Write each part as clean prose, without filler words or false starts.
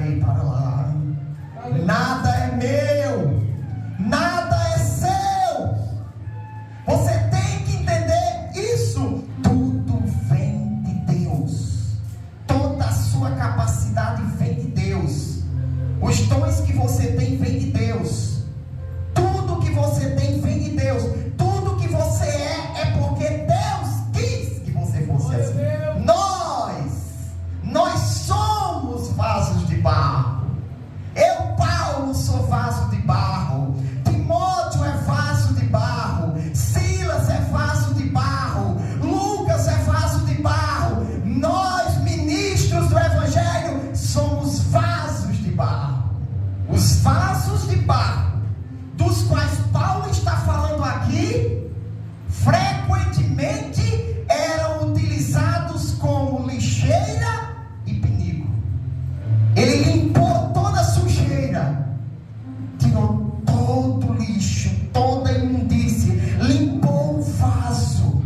irei para lá. Nada é meu, nada é seu. Você tem que entender isso. Tudo vem de Deus. Toda a sua capacidade vem de Deus. Os dons que você tem vem de Deus. Tudo que você tem vem de Deus. Tudo que você é porque Deus quis que você fosse assim. Nós somos vasos de barro. Eu, Paulo, sou vaso de barro. Timóteo é vaso de barro. Silas é vaso de barro. Lucas é vaso de barro. Nós, ministros do Evangelho, somos vasos de barro. Os vasos de barro, dos quais Paulo está falando aqui, frequentemente eram utilizados como lixeira e pinico. Ele limpou toda a sujeira, tirou todo o lixo, toda a imundície, limpou o vaso.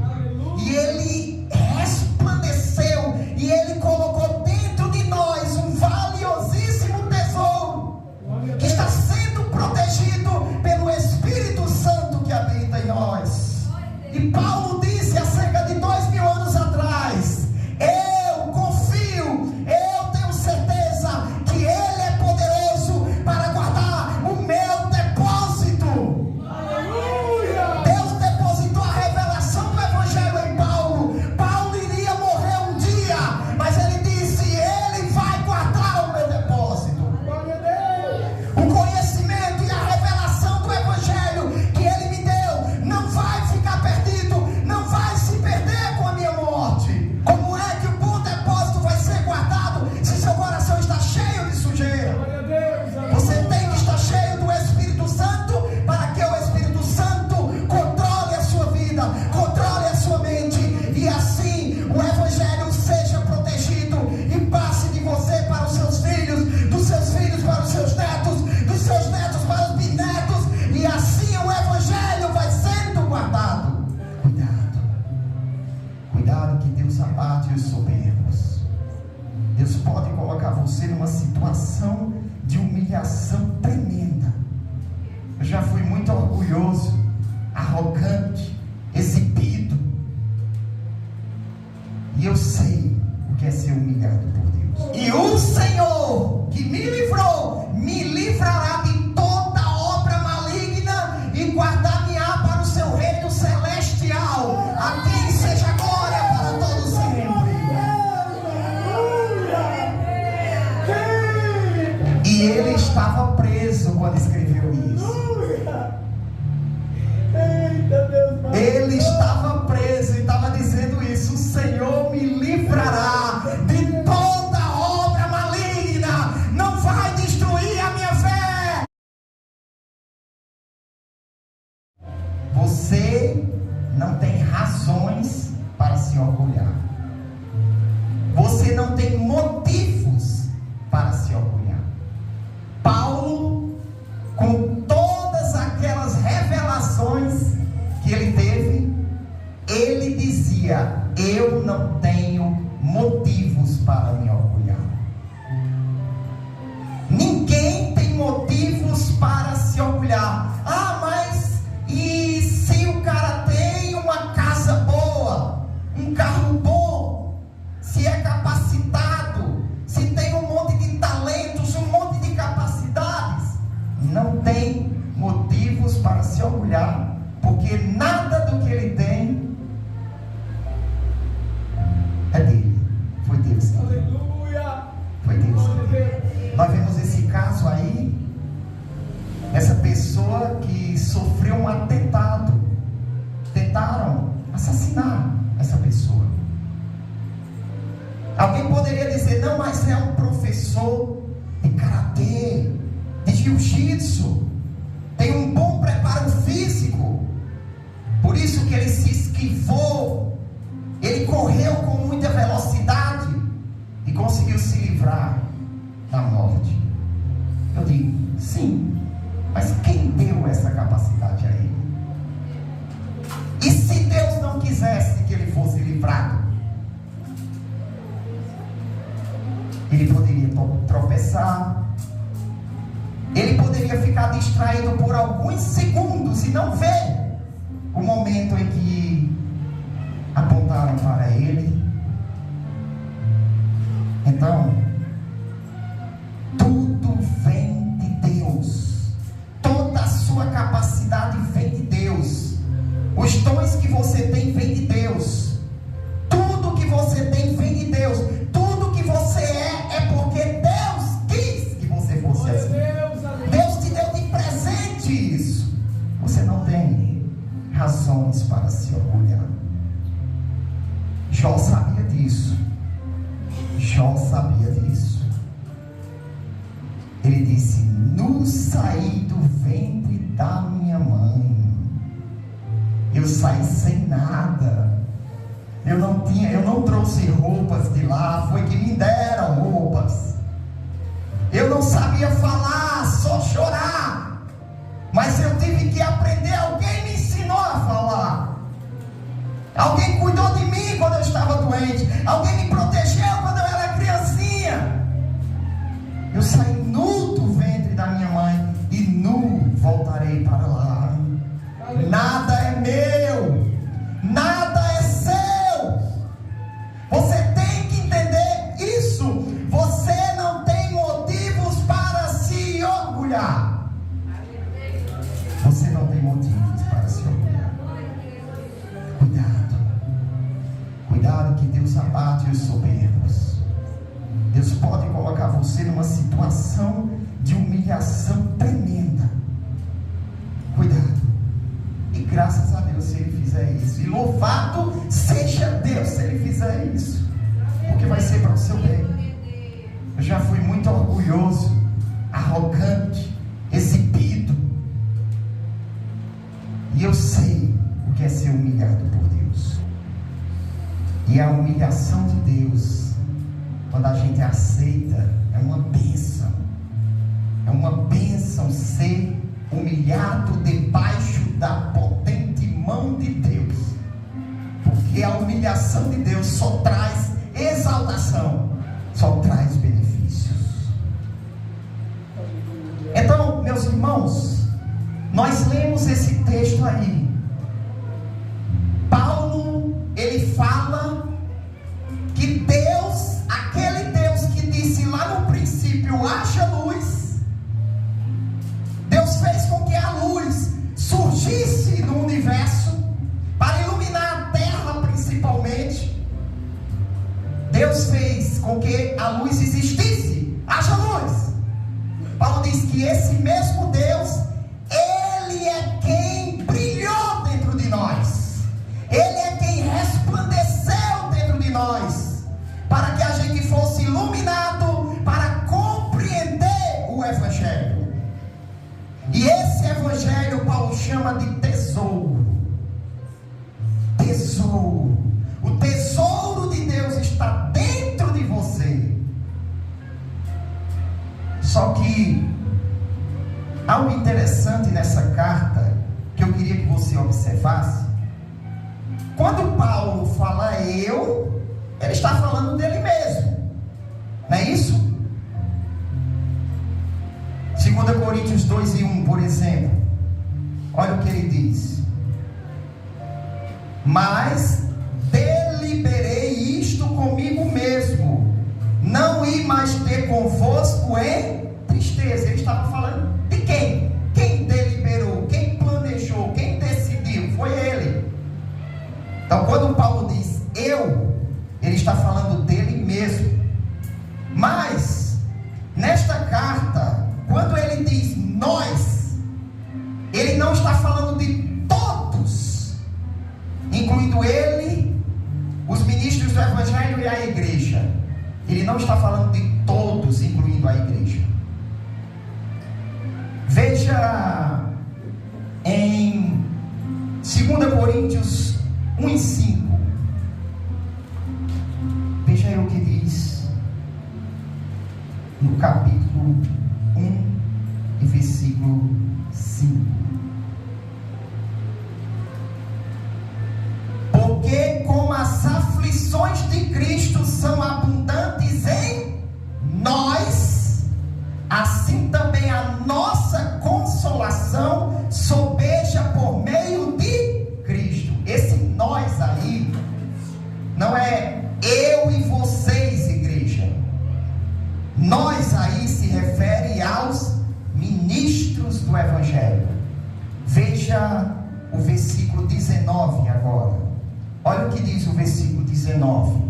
E ele resplandeceu, e ele colocou dentro de nós um valiosíssimo tesouro, que está sendo protegido pelo Espírito Santo que habita em nós. E Paulo disse acerca de 2000 anos atrás: eu confio, eu tenho certeza que Ele é poderoso para guardar o meu depósito. Aleluia! Deus depositou a revelação do Evangelho em Paulo. Paulo iria morrer um dia, mas ele disse: Ele vai guardar o meu depósito. O conhecimento e a revelação do Evangelho que Ele me deu não vai ficar perdido, não vai se perder com a minha morte. Como é que o bom depósito vai ser guardado se seu coração está cheio de sujeira? Você tem que estar cheio do Espírito Santo para que o Espírito Santo controle a sua vida, controle a sua mente, e assim o Evangelho seja protegido e passe de você para os seus filhos, dos seus filhos para os seus netos, dos seus netos para os bisnetos, e assim o Evangelho vai sendo guardado. Cuidado que Deus abate os soberbos. Deus pode colocar você numa situação de humilhação tremenda. Eu já fui muito orgulhoso, arrogante, exibido, e eu sei o que é ser humilhado por Deus. E o Senhor que me livrou, me livrará de toda obra maligna e guardar-me-á para o seu reino celestial. A quem seja a glória para todo sempre. E ele estava preso quando escreveu isso. Ele estava preso e estava dizendo isso: o Senhor me livrará de toda obra maligna, não vai destruir a minha fé. Você não tem razões para se orgulhar. Você não tem motivos para se orgulhar. Paulo, com todas aquelas revelações que ele teve, ele dizia: eu não tenho motivos para me orgulhar. Ninguém tem motivos para se orgulhar. Ah, mas e se o cara tem uma casa boa, um carro bom, se é capacitado, se tem um monte de talentos, um monte de capacidades? Não tem motivos para se orgulhar, porque nada do que ele tem é dele. Foi Deus que deu. Foi Deus que deu. Nós vemos esse caso aí, essa pessoa que sofreu um atentado. Tentaram assassinar essa pessoa. Alguém poderia dizer: não, mas é um professor de karatê, de jiu-jitsu, tem um bom preparo físico, por isso que ele se esquivou, ele correu com muita velocidade e conseguiu se livrar da morte. Eu digo: sim, mas quem deu essa capacidade a ele? E se Deus não quisesse que ele fosse livrado? Ele poderia tropeçar, ele poderia ficar distraído por alguns segundos e não ver o momento em que apontaram para ele. Então, tudo vem de Deus, toda a sua capacidade vem de Deus, os dons que você tem vem de Deus, tudo que você tem vem de Deus, tudo que você é porque Deus quis que você fosse assim. Deus te deu de presente isso. Você não tem razões para se orgulhar. Jó sabia disso. Jó sabia disso. Ele disse: no saí do ventre da minha mãe, eu saí sem nada. Eu não trouxe roupas de lá, foi que me deram roupas. Eu não sabia falar, só chorar. Mas eu tive que aprender, alguém me ensinou a falar. Alguém cuidou de mim quando eu estava doente. Alguém me protegeu quando eu era criancinha. Eu saí nu do ventre da minha mãe e nu voltarei para lá. Nada é meu, nada é seu. Você tem que entender isso. Você não tem motivos para se orgulhar. Você não tem motivos para se orgulhar. Cuidado que Deus abate os soberbos. Deus pode colocar você numa situação de humilhação tremenda. Cuidado. E graças a Deus se Ele fizer isso. E louvado seja Deus se Ele fizer isso. Porque vai ser para o seu bem. Eu já fui muito orgulhoso, arrogante, exibido. E eu sei o que é ser humilhado por Deus. E a humilhação de Deus, quando a gente aceita, é uma bênção. É uma bênção ser humilhado debaixo da potente mão de Deus. Porque a humilhação de Deus só traz exaltação, só traz benefícios. Então, meus irmãos, nós lemos esse texto aí. Paulo, ele fala que Deus, aquele Deus que disse lá no princípio, haja luz, Deus fez com que a luz surgisse no universo, para iluminar a terra principalmente. Deus fez com que a luz existisse, haja luz. Paulo diz que esse mesmo Deus, Ele é quem brilhou dentro de nós, Ele é quem resplandeceu dentro de nós, para que a gente fosse iluminado para compreender o Evangelho. E esse Evangelho Paulo chama de tesouro. Tesouro. O tesouro de Deus está dentro de você. Só que algo interessante nessa carta que eu queria que você observasse. Quando Paulo fala eu, ele está falando dele mesmo. Não é isso? 2 Coríntios 2:1, por exemplo. Olha o que ele diz: mas deliberei isto comigo mesmo, não ir mais ter convosco em tristeza. Ele estava falando de quem? Quem deliberou, quem planejou, quem decidiu? Foi ele. Então, quando Paulo diz eu, ele está falando dele mesmo. Mas nesta carta, quando ele diz nós, ele não está falando de todos, incluindo ele, os ministros do Evangelho e a igreja. Ele não está falando de todos, incluindo a igreja. Veja em 2 Coríntios 1:5. Veja aí o que diz no capítulo 1 e versículo 5. Porque como as aflições de Cristo são abundantes em 19.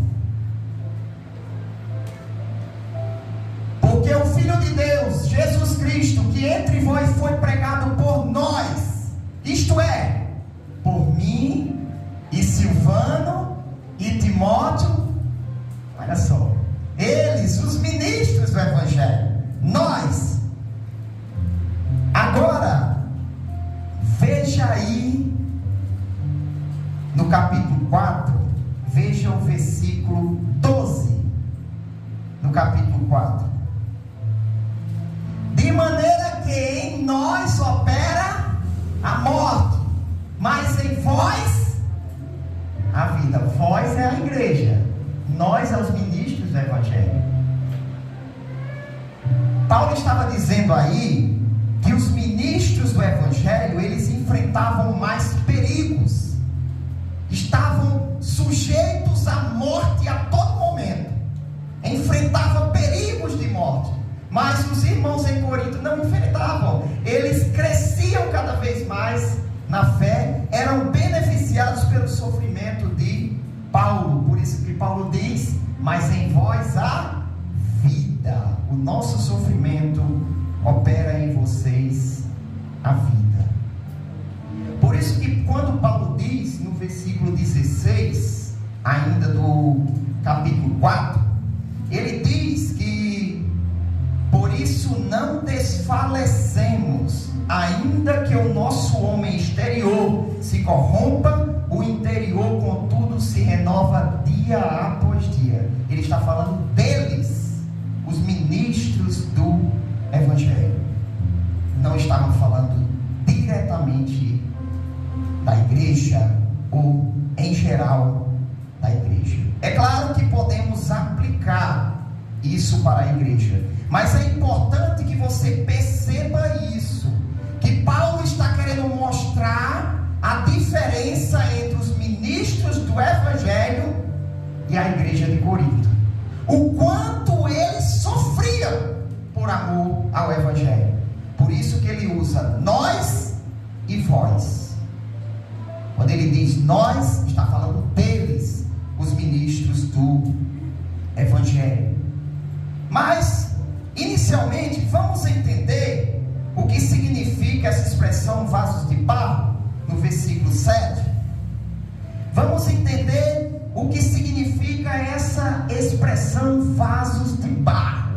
Porque o Filho de Deus, Jesus Cristo, que entre vós foi pregado por nós, isto é, por mim e Silvano e Timóteo, olha só, eles, os ministros do Evangelho, nós. Agora, veja aí, no capítulo 4, veja o versículo 12, no capítulo 4. De maneira que em nós opera a morte, mas em vós a vida. Vós é a igreja, nós é os ministros do Evangelho. Paulo estava dizendo aí que os ministros do Evangelho, eles enfrentavam mais perigos, estavam sujeitos à morte a todo momento, enfrentavam perigos de morte. Mas os irmãos em Corinto não enfrentavam, eles cresciam cada vez mais na fé, eram beneficiados pelo sofrimento de Paulo. Por isso que Paulo diz: mas em vós a vida. O nosso sofrimento opera em vocês a vida. Por isso que quando Paulo diz no versículo 16, ainda do capítulo 4, ele diz que por isso não desfalecemos, ainda que o nosso homem exterior se corrompa, o interior contudo se renova dia após dia. Ele está falando deles, os ministros do Evangelho. Não estava falando diretamente da igreja ou em geral da igreja. É claro que podemos aplicar isso para a igreja, mas é importante que você perceba isso, que Paulo está querendo mostrar a diferença entre os ministros do Evangelho e a igreja de Corinto, o quanto eles sofriam por amor ao Evangelho. Por isso que ele usa nós e vós. Quando ele diz nós, está falando deles, os ministros do Evangelho. Mas, inicialmente, vamos entender o que significa essa expressão vasos de barro, no versículo 7. Vamos entender o que significa essa expressão vasos de barro.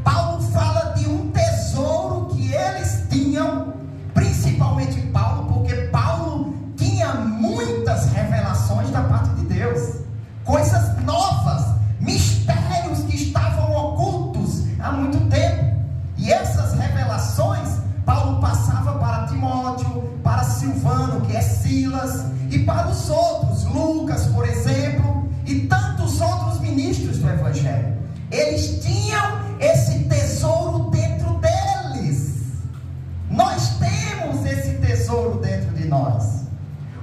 Paulo fala de um tesouro que eles tinham, principalmente Paulo, porque Paulo tinha muitas revelações da parte de Deus, coisas novas, mistérios que estavam ocultos há muito tempo. E essas revelações Paulo passava para Timóteo, para Silvano, que é Silas, e para os outros, Lucas, por exemplo, e tantos outros ministros do Evangelho. Eles tinham esse tesouro dentro deles. Nós temos esse tesouro dentro de nós.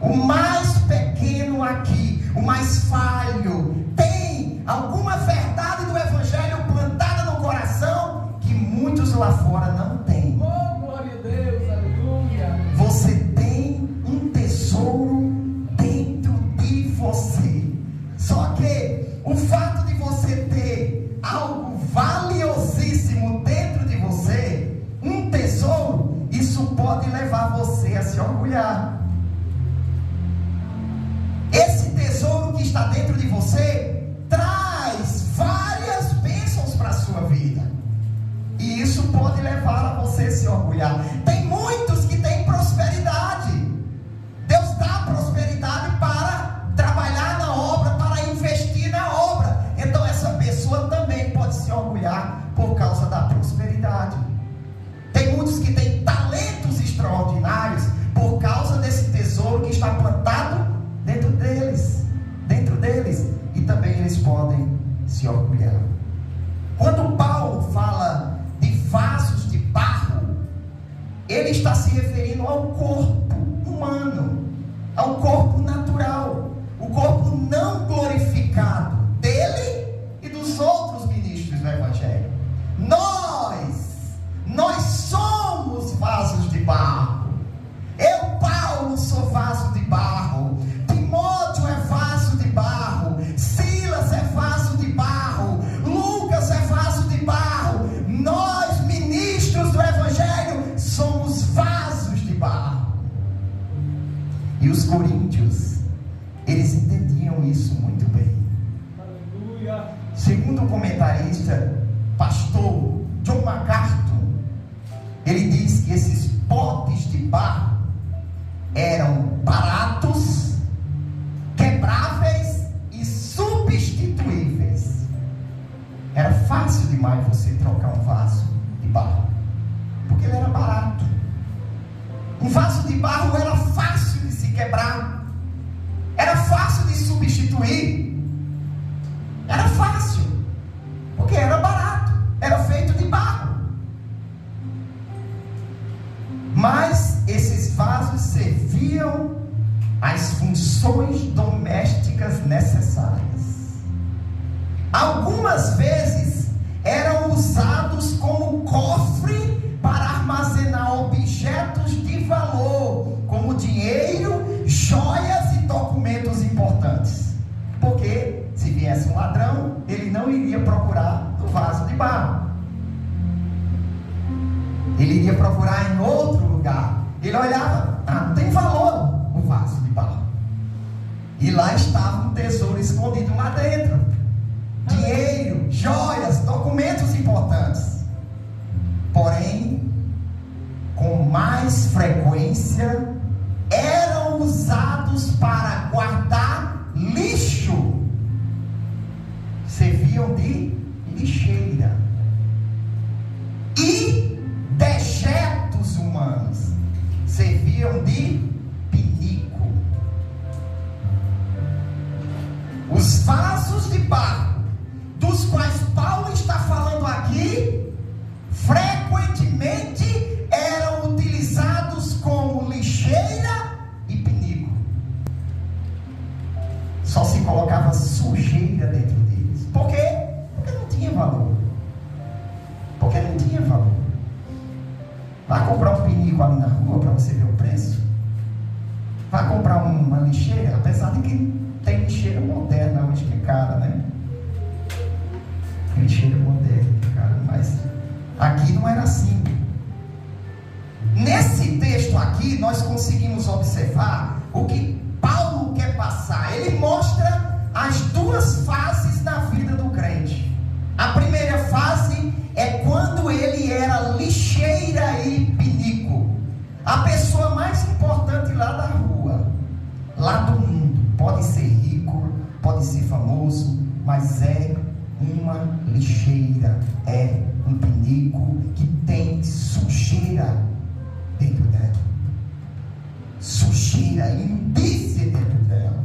O mais pequeno aqui, o mais falho, tem alguma verdade do Evangelho plantada no coração que muitos lá fora não têm. Oh, glória a Deus, aleluia. Você tem um tesouro dentro de você. Só que o fato de você ter algo valiosíssimo dentro de você, um tesouro, isso pode levar você a se orgulhar. Esse tesouro que está dentro de você traz várias bênçãos para a sua vida, e isso pode levar a você a se orgulhar. Tem muitos que têm prosperidade. Deus dá prosperidade para trabalhar na obra, para investir na obra. Então essa pessoa também pode se orgulhar por causa da prosperidade. Tem muitos que têm talentos extraordinários por causa desse tesouro que está plantado dentro deles, e também eles podem se orgulhar. Quando Paulo fala de vasos de barro, ele está se referindo ao corpo humano, ao corpo natural, o corpo não glorificado dele e dos outros ministros do Evangelho. Nós somos vasos de barro. Eu, Paulo, sou vaso de barro. Timóteo é vaso de barro. Segundo o comentarista, pastor John MacArthur, ele diz que esses potes de barro eram baratos, quebráveis e substituíveis. Era fácil demais você trocar um vaso de barro, porque ele era barato. Um vaso de barro era fácil de se quebrar, era fácil de substituir, era fácil, porque era barato, era feito de barro. Mas esses vasos serviam às funções domésticas necessárias. Algumas vezes eram usados como cofre para armazenar objetos de valor, como dinheiro, joias e documentos importantes. Porque se viesse um ladrão, ele não iria procurar no vaso de barro. Ele iria procurar em outro lugar. Ele olhava, não tem valor o vaso de barro. E lá estava um tesouro escondido lá dentro. Dinheiro, joias, documentos importantes. Porém, com mais frequência, eram usados para guardar lixo. Serviam de lixeira. E dejetos humanos serviam de pinico. Os vasos de barro, dos quais Paulo está falando aqui, frequentemente eram utilizados como lixeira e pinico. Só se colocava sujeira dentro deles. Por quê? Porque não tinha valor. Porque não tinha valor. Vai comprar um pinico ali na rua para você ver o preço. Vai comprar uma lixeira, apesar de que tem lixeira moderna hoje que é cara, né? Lixeira moderna, cara, mas aqui não era assim. Nesse texto aqui nós conseguimos observar o que Paulo quer passar. Ele mostra as duas fases na vida do crente. A primeira fase é quando ele era lixeira e pinico, a pessoa mais importante lá da rua, lá do mundo. Pode ser rico, pode ser famoso, mas é uma lixeira, é um pinico que tem sujeira dentro dela, sujeira, imundície dentro dela,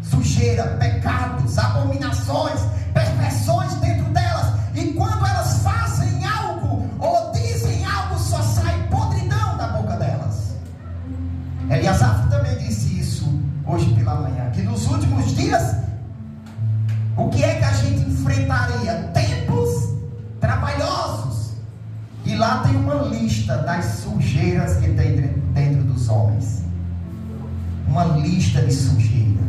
sujeira, pecados, abominações, perversões dentro delas. E quando elas fazem algo ou dizem algo, só sai podridão da boca delas. Eliasaf também disse isso hoje pela manhã, que nos últimos dias, o que é que a gente enfrentaria? Tempos trabalhosos. E lá tem uma lista das sujeiras que tem dentro dos homens. Uma lista de sujeira.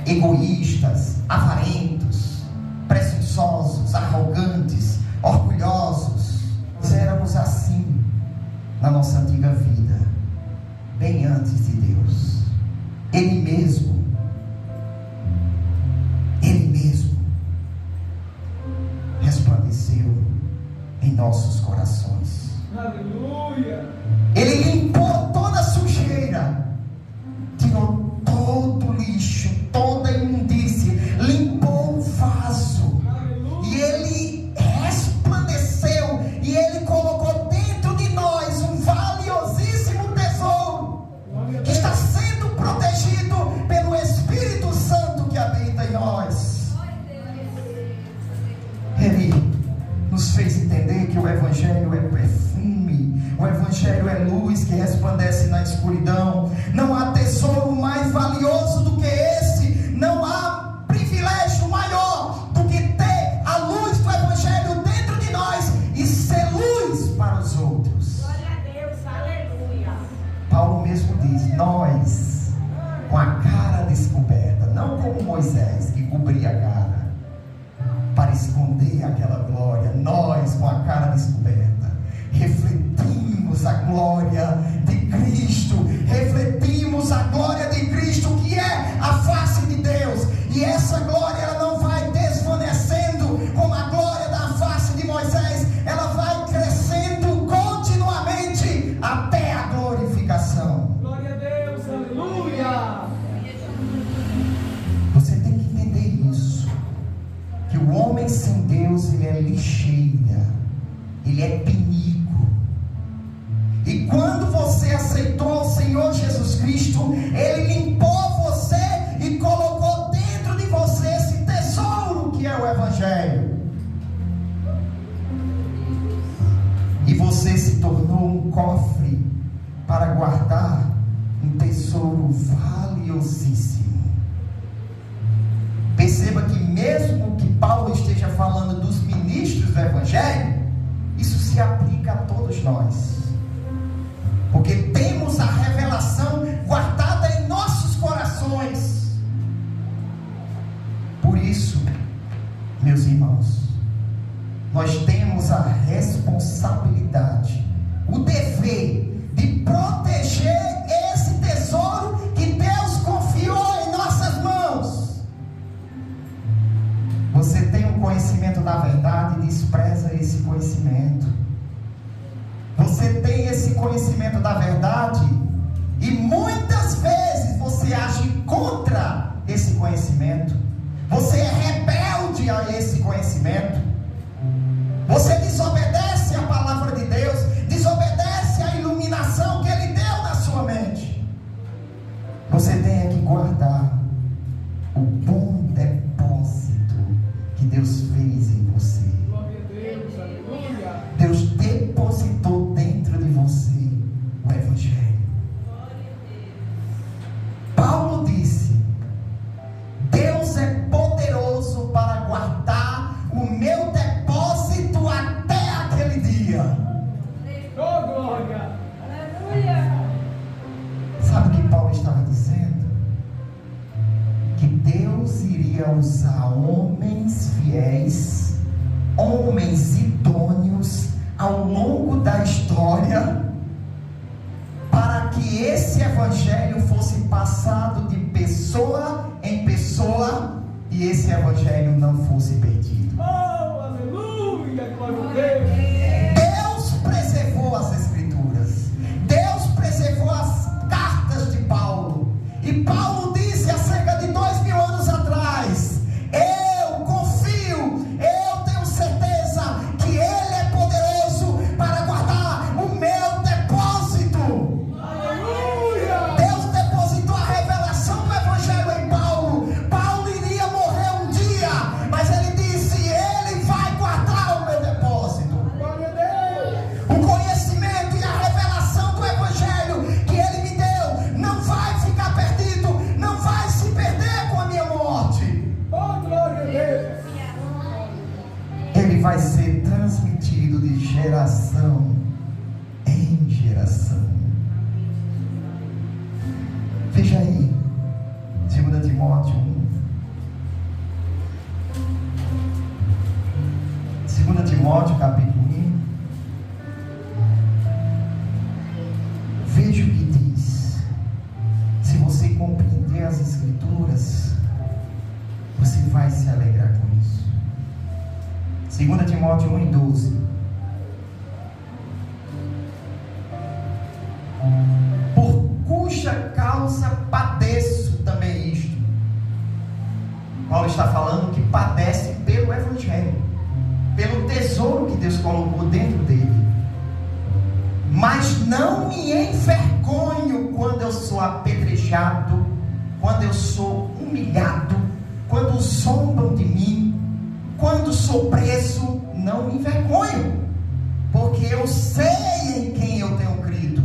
Egoístas, avarentos, presunçosos, arrogantes, orgulhosos. Nós éramos assim na nossa antiga vida, bem antes de Deus. Ele mesmo resplandeceu em nossos corações. Aleluia! Ele limpou toda a sujeira, tirou todo o lixo, toda a imundície, limpou o vaso. Aleluia. E ele resplandeceu, e ele colocou dentro de nós um valiosíssimo tesouro, que está sendo protegido pelo Espírito Santo que habita em nós. Ele nos fez entender que o Evangelho é perfume, o Evangelho é luz que resplandece na escuridão. Não há tesouro mais valioso do que esse, não há privilégio maior do que ter a luz do Evangelho dentro de nós e ser luz para os outros. Glória a Deus, aleluia. Paulo mesmo diz, nós com a cara descoberta, não como Moisés que cobria a cara para esconder aquela glória, nós com a cara descoberta refletimos a glória de Cristo, refletimos a glória de Cristo, que é a face de Deus. E essa glória ela não vai o homem sem Deus, ele é lixeira, ele é pinico. E quando você aceitou o Senhor Jesus Cristo, Ele limpou você e colocou dentro de você esse tesouro que é o Evangelho. E você se tornou um cofre para guardar um tesouro valiosíssimo. Perceba que mesmo que Paulo esteja falando dos ministros do Evangelho, isso se aplica a todos nós. Porque temos a revelação guardada em nossos corações. Por isso, meus irmãos, nós temos a responsabilidade, o dever de proteger esse tesouro que Deus confiou em nossas mãos. Você tem o conhecimento da verdade e despreza esse conhecimento. Você tem esse conhecimento da verdade e muitas vezes você age contra esse conhecimento. Você é rebelde a esse conhecimento. Você desobedece a palavra de Deus, desobedece a iluminação que Ele deu na sua mente. Você tem que guardar o bom depósito que Deus fez em você. Glória a Deus, aleluia. Deus depositou dentro de você o Evangelho. Paulo disse: Deus é poderoso para guardar o meu depósito até aquele dia. Oh, glória. Aleluia. Sabe o que Paulo estava dizendo? Que Deus iria usar homens fiéis, homens idôneos ao longo da história, para que esse Evangelho fosse passado de pessoa em pessoa e esse Evangelho não fosse perdido. Oh, aleluia, glória a Deus. Deus preservou as Escrituras, Deus preservou as cartas de Paulo, e Paulo disse acerca de 2000 anos atrás: eu confio, eu tenho certeza que Ele é poderoso para guardar o meu depósito. Aleluia. Deus depositou a revelação do Evangelho em Paulo. Paulo iria morrer um dia, mas ele disse: Ele vai guardar o meu depósito. Glória a Deus. O conhecimento e a revelação do Evangelho que Ele me deu não vai ficar perdido, não vai se perder com a minha morte. Oh, glória a Deus. Ele vai ser transmitido de geração em geração. Veja aí, 2 Timóteo 1. 2 Timóteo capítulo 1. Veja o que diz. Se você compreender as Escrituras, você vai se alegrar com isso. 2 Timóteo 1:12. Por cuja causa padeço também isto. Paulo está falando que padece pelo Evangelho, pelo tesouro que Deus colocou dentro dele. Mas não me envergonho quando eu sou apedrejado, quando eu sou humilhado, quando zombam de mim, quando sou preso. Não me envergonho, porque eu sei em quem eu tenho crido.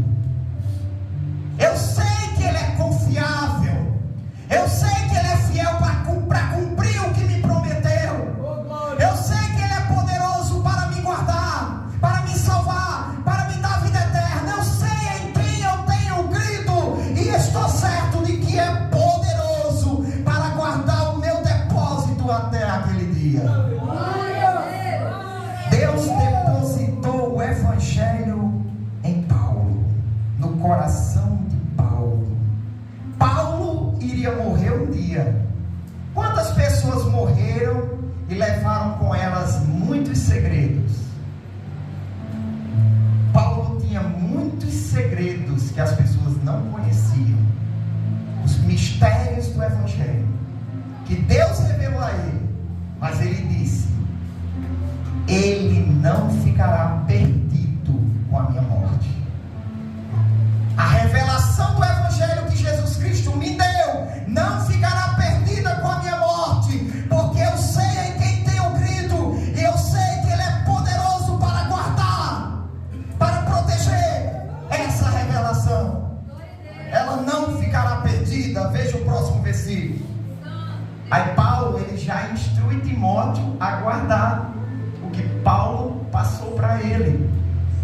Eu sei que Ele é confiável, eu sei que Ele é fiel para cumprir o que me prometeu. Oh, glória. Eu sei que Ele é poderoso para me guardar, para me salvar, para me dar vida eterna. Eu sei em quem eu tenho crido, e estou certo de que é poderoso para guardar o meu depósito até aquele dia. Deus depositou o Evangelho em Paulo, no coração de Paulo. Paulo iria morrer um dia. Quantas pessoas morreram e levaram com elas muitos segredos? Paulo tinha muitos segredos que as pessoas não conheciam. Os mistérios do Evangelho que Deus revelou a ele. Mas ele disse: não ficará perdido com a minha morte. A revelação do Evangelho que Jesus Cristo me deu não ficará perdida com a minha morte, porque eu sei em quem tenho crido, e eu sei que Ele é poderoso para guardar, para proteger essa revelação. Ela não ficará perdida. Veja o próximo versículo. Aí Paulo, ele já instrui Timóteo a guardar o que Paulo passou para ele.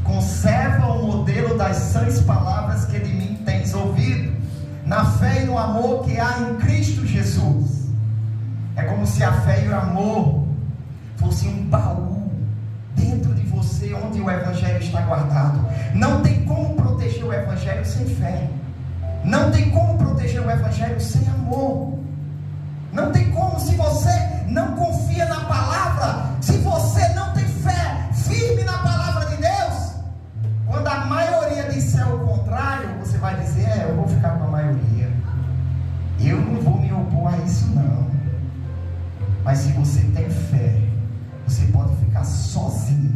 Conserva o modelo das sãs palavras que de mim tens ouvido, na fé e no amor que há em Cristo Jesus. É como se a fé e o amor fosse um baú dentro de você, onde o Evangelho está guardado. Não tem como proteger o Evangelho sem fé. Não tem como proteger o Evangelho sem amor. Não tem como, se você não confia na palavra, se você não tem fé firme na palavra de Deus, quando a maioria disser o contrário, você vai dizer: eu vou ficar com a maioria, eu não vou me opor a isso não. Mas se você tem fé, você pode ficar sozinho,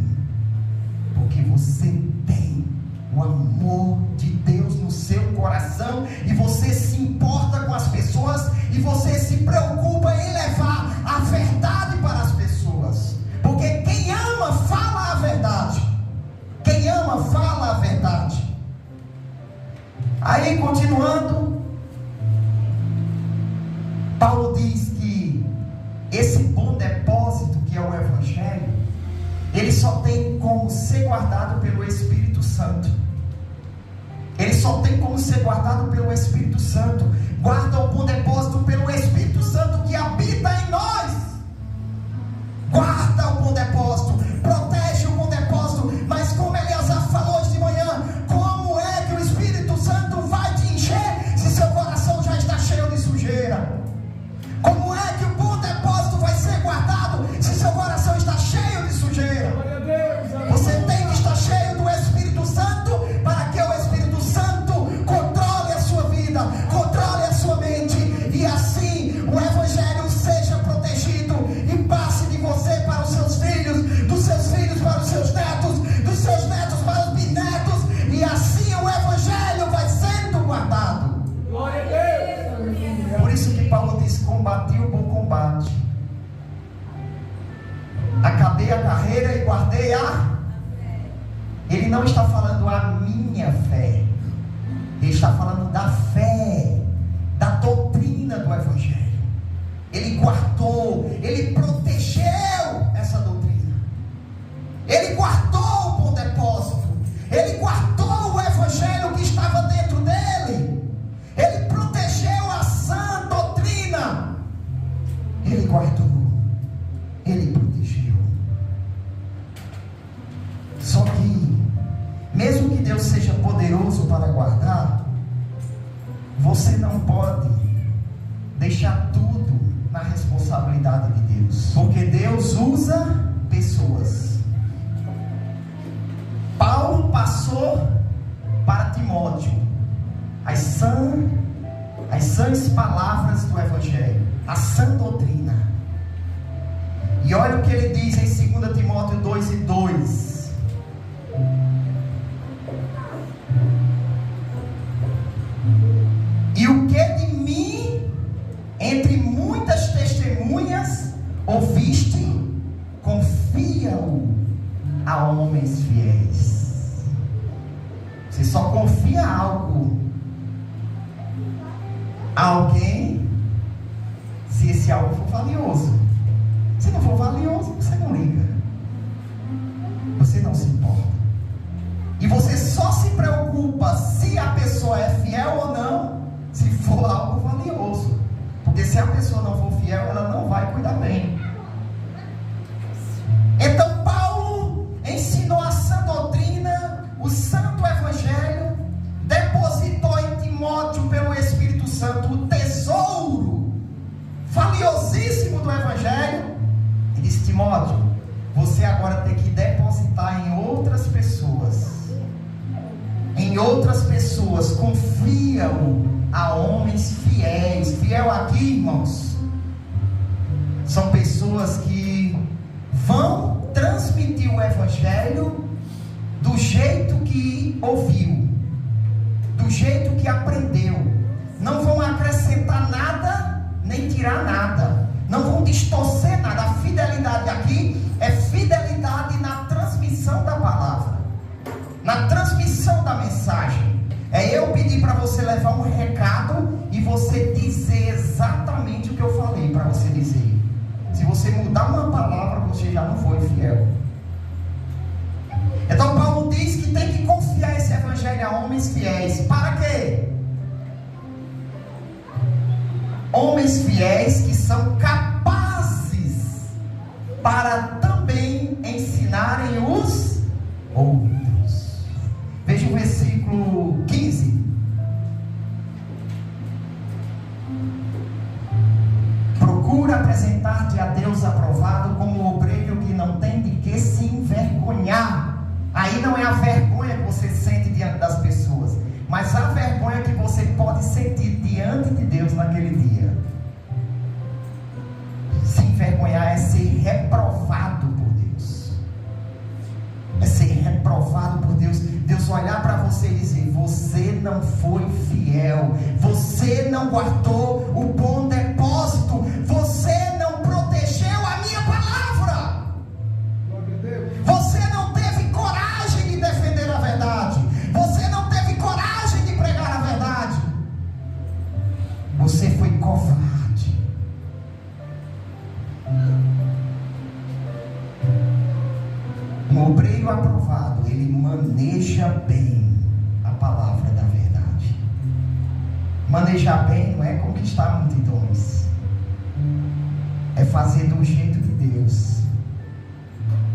porque você tem o amor de Deus no seu coração, e você se importa com as pessoas, e você se preocupa em levar a verdade para as pessoas, porque quem ama fala a verdade. Quem ama fala a verdade. Aí, continuando, Paulo diz que esse bom depósito que é o Evangelho, ele só tem como ser guardado pelo Espírito Santo. Ele só tem como ser guardado pelo Espírito Santo. Guarda o bom depósito pelo Espírito Santo que habita em nós. Guarda o bom depósito, protege o bom depósito. Mas como Eleazar falou hoje de manhã, como é que o Espírito Santo vai te encher se seu coração já está cheio de sujeira? Como é que o bom depósito vai ser guardado se seu coração está cheio de sujeira? Você tem que estar cheio do Espírito Santo, para que o Espírito Santo controle a sua vida, controle a sua mente, e assim o Evangelho seja protegido e passe de você para os seus filhos, dos seus filhos para os seus netos, dos seus netos para os bisnetos, e assim o Evangelho vai sendo guardado. Glória a Deus. Por isso que Paulo diz: combati o bom combate, acabei a carreira e guardei a... Ele não está falando a minha fé, ele está falando da fé, da doutrina do Evangelho. Ele guardou, ele protegeu essa doutrina, ele guardou o bom depósito, ele guardou o Evangelho que estava dentro dele, ele protegeu a sã doutrina, ele guardou, ele protegeu. Só que, mesmo que Deus seja poderoso para guardar, você não pode deixar tudo na responsabilidade de Deus, porque Deus usa pessoas. Paulo passou para Timóteo as sãs palavras do Evangelho, a sã doutrina. E olha o que ele diz em 2 Timóteo 2:2. E o que de mim, entre muitas testemunhas, ouviste, confia-o a homens fiéis. Você só confia algo a alguém se esse algo for valioso. Se não for valioso, você não liga, você não se importa, e você só se preocupa se a pessoa é fiel ou não, se for algo valioso, porque se a pessoa não for fiel, ela não vai cuidar bem. Então Paulo ensinou a sã doutrina, o santo Evangelho, depositou em Timóteo pelo Espírito Santo o tesouro valiosíssimo do Evangelho, e disse: Timóteo, você agora tem que depositar em outras pessoas. Em outras pessoas, confia-o a homens fiéis. Fiel aqui, irmãos, são pessoas que vão transmitir o Evangelho do jeito que ouviu, do jeito que aprendeu. Não vão acrescentar nada, nem tirar nada. Não vão distorcer nada. A fidelidade aqui é fidelidade na transmissão da palavra, na transmissão da mensagem. É eu pedir para você levar um recado e você dizer exatamente o que eu falei para você dizer. Se você mudar uma palavra, você já não foi fiel. Então Paulo diz que tem que confiar esse evangelho a homens fiéis. Para quê? Homens fiéis que são capazes para também ensinarem os outros. Veja o versículo 15. Procura apresentar-te a Deus aprovado como obreiro que não tem de que se envergonhar. Aí não é a vergonha que você sente diante das pessoas, mas a vergonha que você pode sentir diante de Deus naquele dia. Se envergonhar é ser reprovado por Deus. É ser reprovado por Deus. Deus olhar para você e dizer: você não foi fiel, você não guardou o bom depósito, você não protegeu a minha palavra, você não teve coragem de defender a verdade, você não teve coragem de pregar a verdade, você foi covarde. Um obreiro aprovado, ele maneja bem a palavra da verdade. Manejar bem não é conquistar multidões, é fazer do jeito de Deus.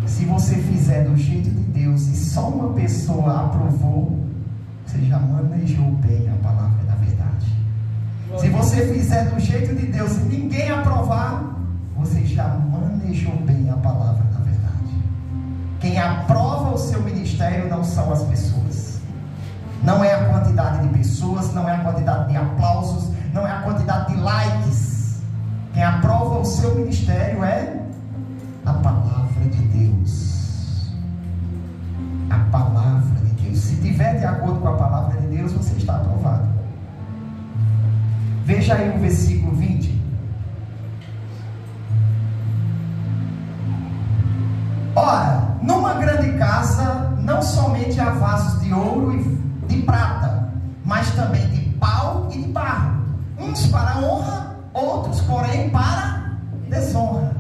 Se você fizer do jeito de Deus e só uma pessoa aprovou, você já manejou bem a palavra da verdade. Se você fizer do jeito de Deus e ninguém aprovar, você já manejou bem a palavra da verdade. Quem aprova o seu ministério não são as pessoas, não é a quantidade de pessoas, não é a quantidade de aplausos, não é a quantidade de likes. Quem aprova o seu ministério é a palavra de Deus. A palavra de Deus. Se estiver de acordo com a palavra de Deus, você está aprovado. Veja aí o versículo 20. Ora, numa grande casa não somente há vasos de ouro e de prata, mas também de pau e de barro, uns para honra, outros porém para desonra.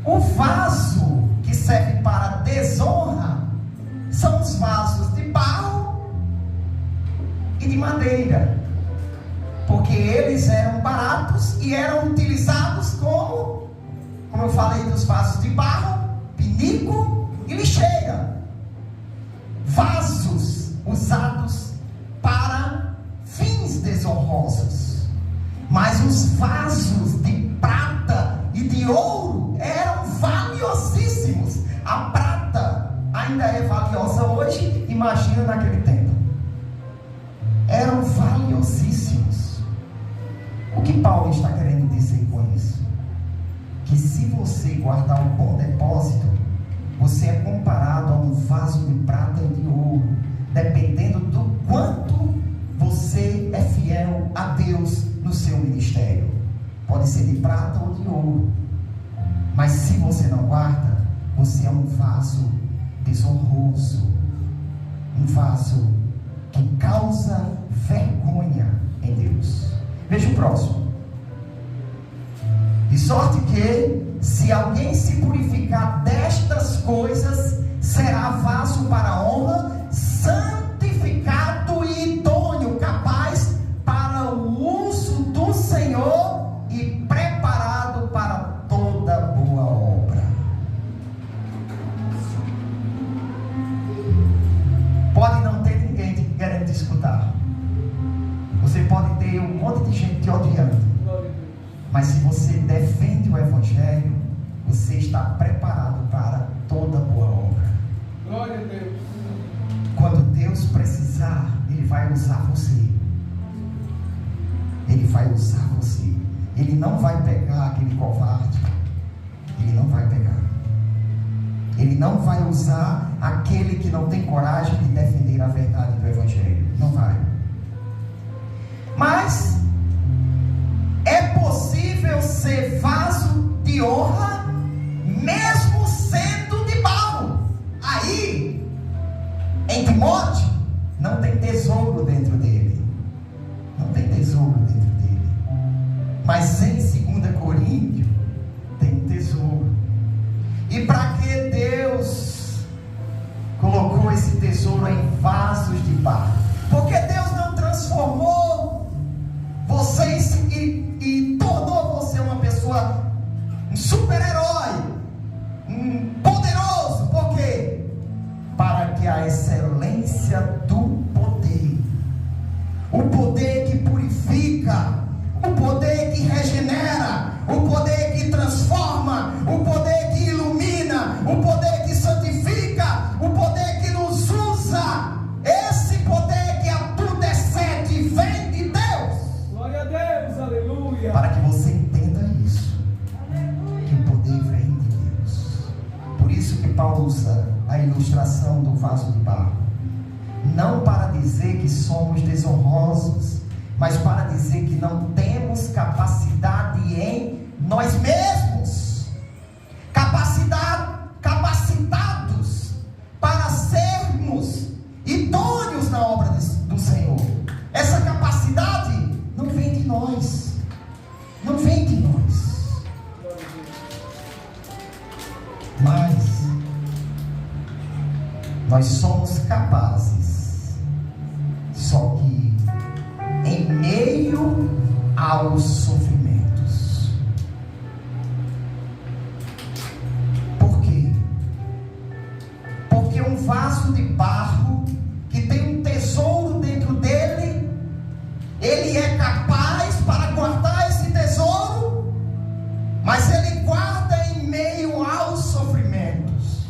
O vaso que serve para desonra são os vasos de barro e de madeira, porque eles eram baratos e eram utilizados como eu falei dos vasos de barro, pinico e lixeira. Vasos usados para fins desonrosos. Mas os vasos de prata e de ouro eram valiosíssimos. A prata ainda é valiosa hoje, imagina naquele tempo. Eram valiosíssimos. O que Paulo está querendo dizer com isso? Que se você guardar um bom depósito, você é comparado a um vaso de prata e de ouro, dependendo do quanto você é fiel a Deus no seu ministério. Pode ser de prata ou de ouro, mas se você não guarda, você é um vaso desonroso, um vaso que causa vergonha em Deus. Veja o próximo. De sorte que, se alguém se purificar destas coisas, será vaso para honra, santificado e idôneo, capaz para o uso do Senhor e preparado para toda boa obra. Pode não ter ninguém querendo te escutar. Você pode ter um monte de gente te odiando. Mas se você defende o Evangelho, você está preparado para toda boa obra. Glória a Deus. Quando Deus precisar, Ele vai usar você. Ele vai usar você. Ele não vai pegar aquele covarde. Ele não vai pegar. Ele não vai usar aquele que não tem coragem de defender a verdade do Evangelho. Não vai. Mas é possível ser vaso de honra, mesmo sendo de barro. Aí, em Timóteo, não tem tesouro dentro dele. Não tem tesouro dentro dele. Mas em 2 Coríntios, tem tesouro. E para que Deus colocou esse tesouro em vasos de barro? Porque Deus não transformou você e tornou você uma pessoa, um super-herói, um poderoso. Por quê? Para que a excelência do poder, o poder que purifica, o poder que regenera, o poder que transforma, o poder que ilumina, o poder que santifica, o poder que nos usa, esse poder que a tudo excede vem de Deus. Glória a Deus, aleluia. Para que você entenda isso, que o poder vem de Deus. Por isso que Paulo usa a ilustração do vaso de barro, não para dizer que somos desonrosos, mas para dizer que não temos capacidade em nós mesmos, capacitados para sermos idôneos na obra do Senhor. Essa capacidade não vem de nós, não vem de nós, mas nós somos capazes, só que em meio aos sofrimentos. Por quê? Porque um vaso de barro que tem um tesouro dentro dele, ele é capaz para guardar esse tesouro, mas ele guarda em meio aos sofrimentos,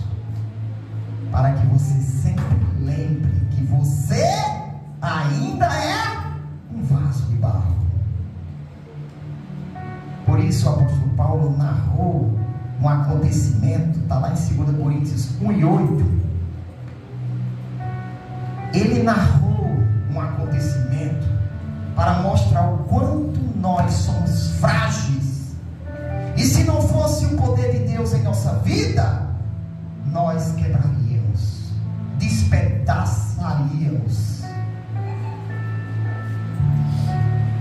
para que você sempre lembre que você ainda é um vaso de barro. Por isso o apóstolo Paulo narrou um acontecimento, está lá em 2 Coríntios 1:8. Ele narrou um acontecimento para mostrar o quanto nós somos frágeis, e se não fosse o poder de Deus em nossa vida, nós quebraríamos, despedaçaríamos.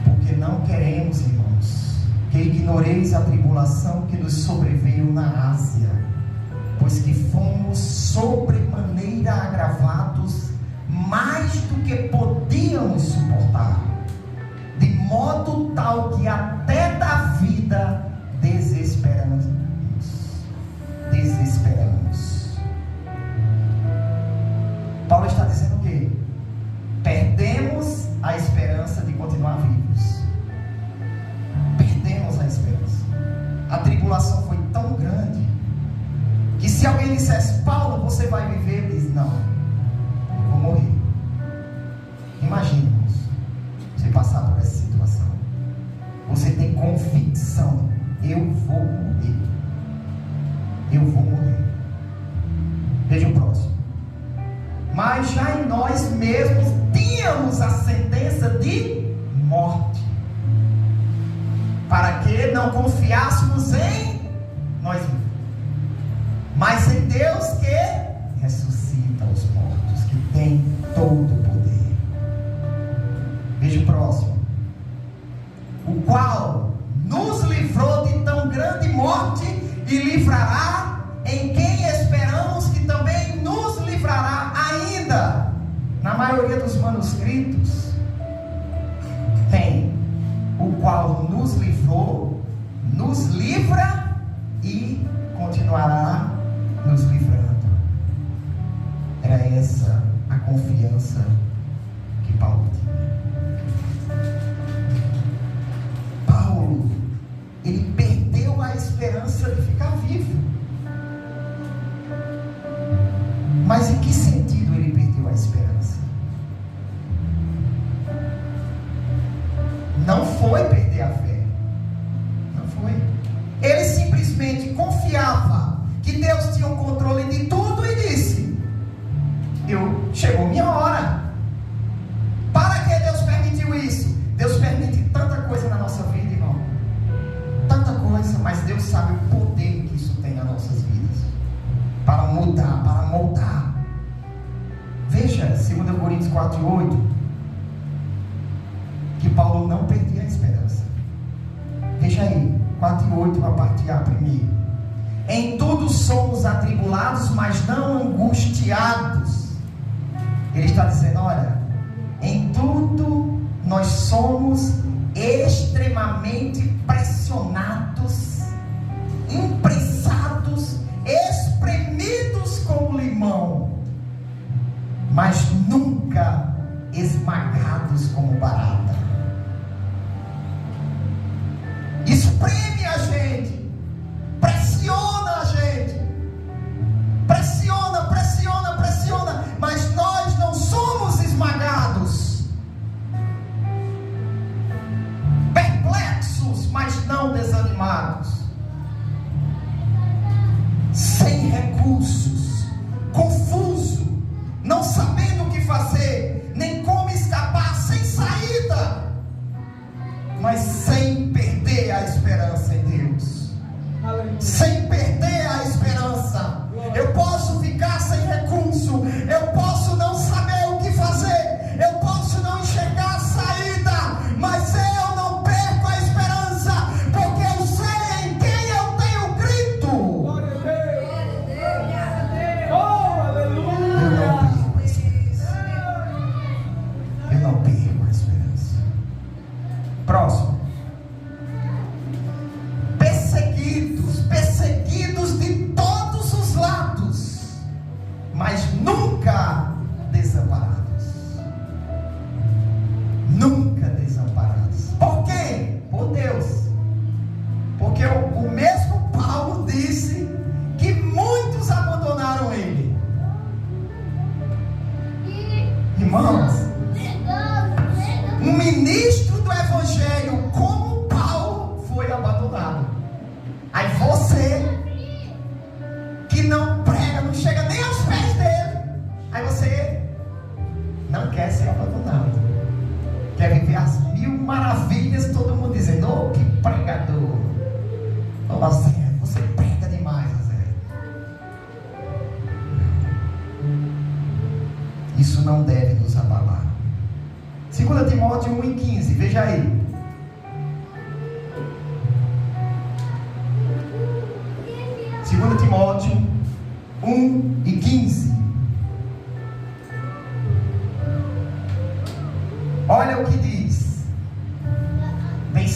Porque não queremos, irmãos, que ignoreis a tribulação que nos sobreveio na Ásia, pois que fomos sobremaneira agravados, mais do que podíamos suportar, de modo tal que até da vida desesperamos. Paulo está dizendo o quê? Perdemos a esperança de continuar vivos. Perdemos a esperança. A tribulação foi tão grande que se alguém dissesse: Paulo, você vai viver, ele diz: não, eu vou morrer. Imagina, você passar por essa situação. Você tem convicção: eu vou morrer. Eu vou morrer. Veja o próximo. Mas já em nós mesmos tínhamos a sentença de morte, para que não confiássemos em nós mesmos, mas em Deus que ressuscita os mortos, que tem todo o poder. Veja o próximo. O qual nos livrou de tão grande morte e livrará, em quem esperamos que também nos livrará ainda. Na maioria dos manuscritos tem o qual nos livrou, nos livra e continuará nos livrando. Era essa a confiança que Paulo tinha. Paulo, ele perdeu a esperança de ficar vivo. Mas em que sentido ele perdeu a esperança? Não foi perder a fé. Não foi. Ele simplesmente confiava que Deus tinha o controle de tudo. 4 e 8, que Paulo não perdia a esperança. Veja aí, 4 e 8, a parte A primeiro. Em tudo somos atribulados, mas não angustiados. Ele está dizendo, olha, em tudo nós somos extremamente pressionados, imprensados, espremidos como limão, mas nunca esmagados como barata. Espreme a gente, pressiona a gente, pressiona, mas nós não somos esmagados, perplexos, mas não desanimados, sem recursos, confuso, não sabendo o que fazer, nem como escapar, sem saída, mas sem perder a esperança em Deus. Aleluia. Sem perder a esperança. Eu posso ficar sem recurso, eu posso não saber o que fazer, eu posso não enxergar a saída, mas eu não perco a esperança, porque eu sei em quem eu tenho grito. Glória a Deus. Oh, aleluia. Eu não perco a esperança. Próximo. Perseguidos de todos os lados, mas nunca desamparados. Nunca desamparados. Por quê? Por Deus. Porque o mesmo Paulo disse que muitos abandonaram ele. Irmãos, um ministro do Evangelho como Paulo foi abandonado. Aí você que não prega, não chega nem aos pés dele, aí você não quer ser abandonado, quer viver as 1000 maravilhas, todo mundo dizendo, oh, que pregador, oh, Zé, você prega demais, Zé. Isso não deve nos abalar. 2 Timóteo 1:15, veja aí. Timóteo 1:15. Olha o que diz. Bem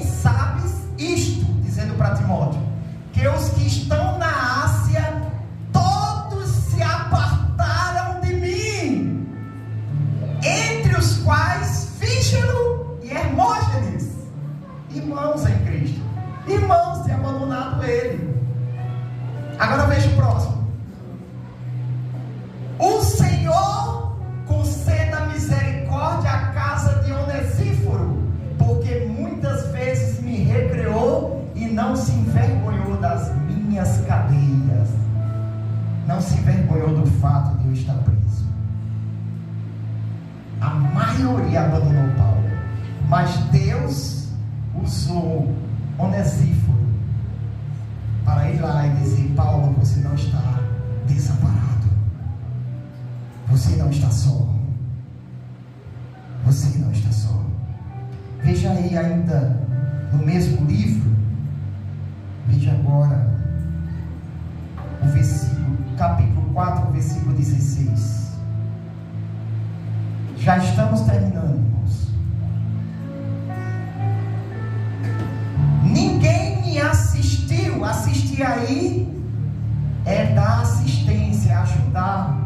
sabes isto, dizendo para Timóteo, que os que estão na Ásia, todos se apartaram de mim, entre os quais Fígelo e Hermógenes, irmãos em Cristo. Irmãos, têm abandonado ele. Agora veja o próximo. O Senhor conceda misericórdia à casa de Onesíforo, porque muitas vezes me recreou e não se envergonhou das minhas cadeias. Não se envergonhou do fato de eu estar preso. A maioria abandonou Paulo, mas Deus usou Onesíforo para ir lá e dizer, Paulo, você não está desamparado, você não está só, você não está só. Veja aí ainda no mesmo livro, veja agora o versículo, capítulo 4, versículo 16. Já estamos terminando, irmãos. Ninguém me assistiu. Assistir aí é dar assistência, ajudar,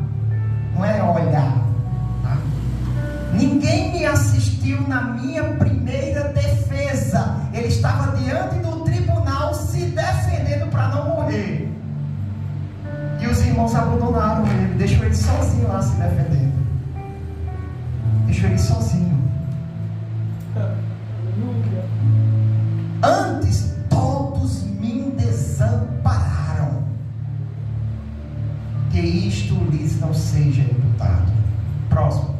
não é olhar, tá? Ninguém me assistiu na minha primeira defesa. Ele estava diante do tribunal se defendendo para não morrer, e os irmãos abandonaram ele, deixou ele sozinho lá se defendendo, deixou ele sozinho. Antes todos me desampararam, que isto lhes não seja imputado. Próximo.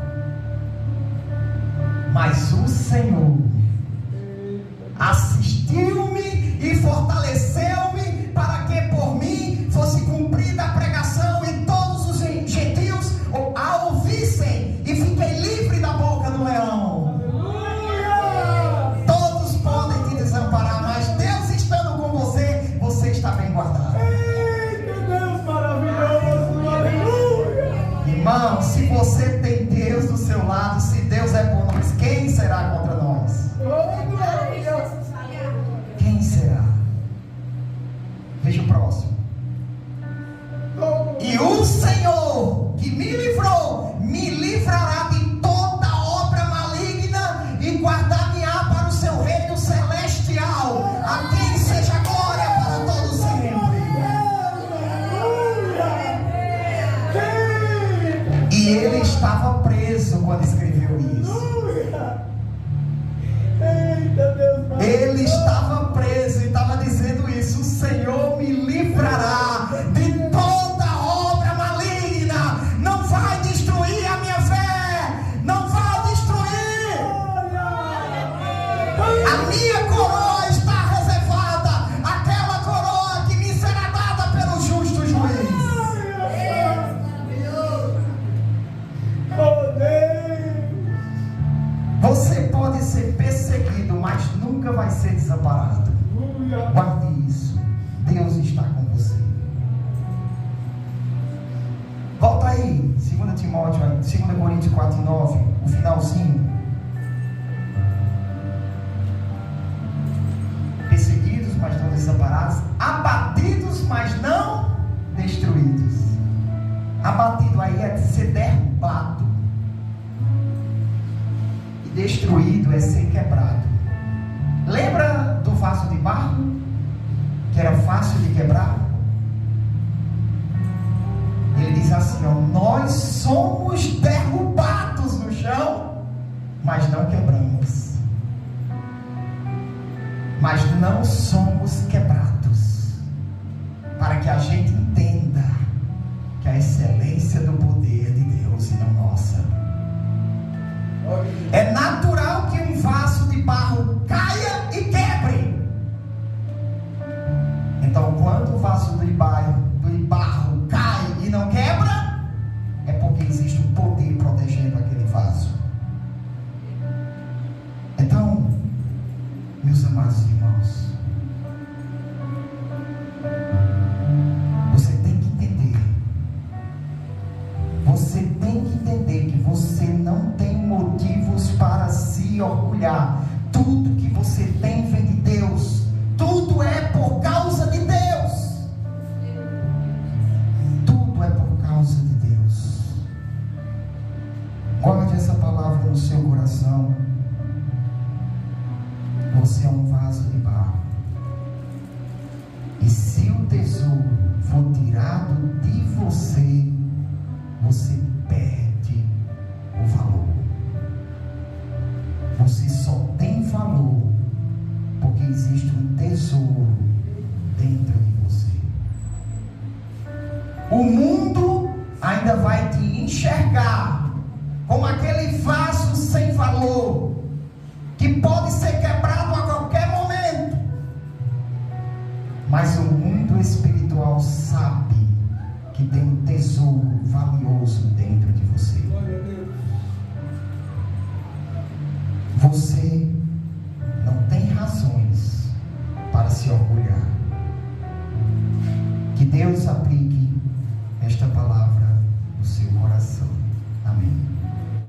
Mas o Senhor assistiu-me e fortaleceu-me, para que por mim fosse cumprida a pregação, e todos os gentios, ao próximo. E o Senhor que me livrou, me livrará de toda obra maligna e guardar-me-á para o seu reino celestial. A quem seja glória para todos sempre. E ele estava preso quando escreveu isso. Ele estava preso e estava dizendo isso: o Senhor me livrará de toda obra maligna. Não vai destruir a minha fé, não vai destruir. A minha coroa está reservada, aquela coroa que me será dada pelo justo juiz. Você pode ser perseguido, mas nunca vai ser desamparado. Guarde isso. Deus está com você. Volta aí, 2 Timóteo, 2 Coríntios 4:9, o finalzinho. Perseguidos, mas não desamparados. Abatidos, mas não destruídos. Abatido aí é ser derrubado. Destruído é ser quebrado. Lembra do vaso de barro? Que era fácil de quebrar? Ele diz assim, ó: nós somos derrubados no chão, mas não quebramos. Mas não somos quebrados. Para que a gente entenda que a excelência do poder é de Deus e não nossa. É natural que um vaso de barro caia e quebre. Então, quando o vaso de barro cai e não quebra, é porque existe um poder protegendo aquele vaso. Então, meus amados irmãos, você tem que entender. Você tem que entender que você não tem motivos para se orgulhar. Tudo que você tem vem de Deus. Tudo é por causa de Deus. Tudo é por causa de Deus. Guarde essa palavra no seu coração. Você é um vaso de barro. E se o tesouro for tirado de você, você perde o valor. Você só tem valor porque existe um tesouro dentro de você. O mundo ainda vai te enxergar como aquele vaso sem valor, que pode ser quebrado a qualquer momento. Mas o mundo espiritual sabe que tem um tesouro valioso dentro de você. Você não tem razões para se orgulhar. Que Deus aplique esta palavra no seu coração. Amém.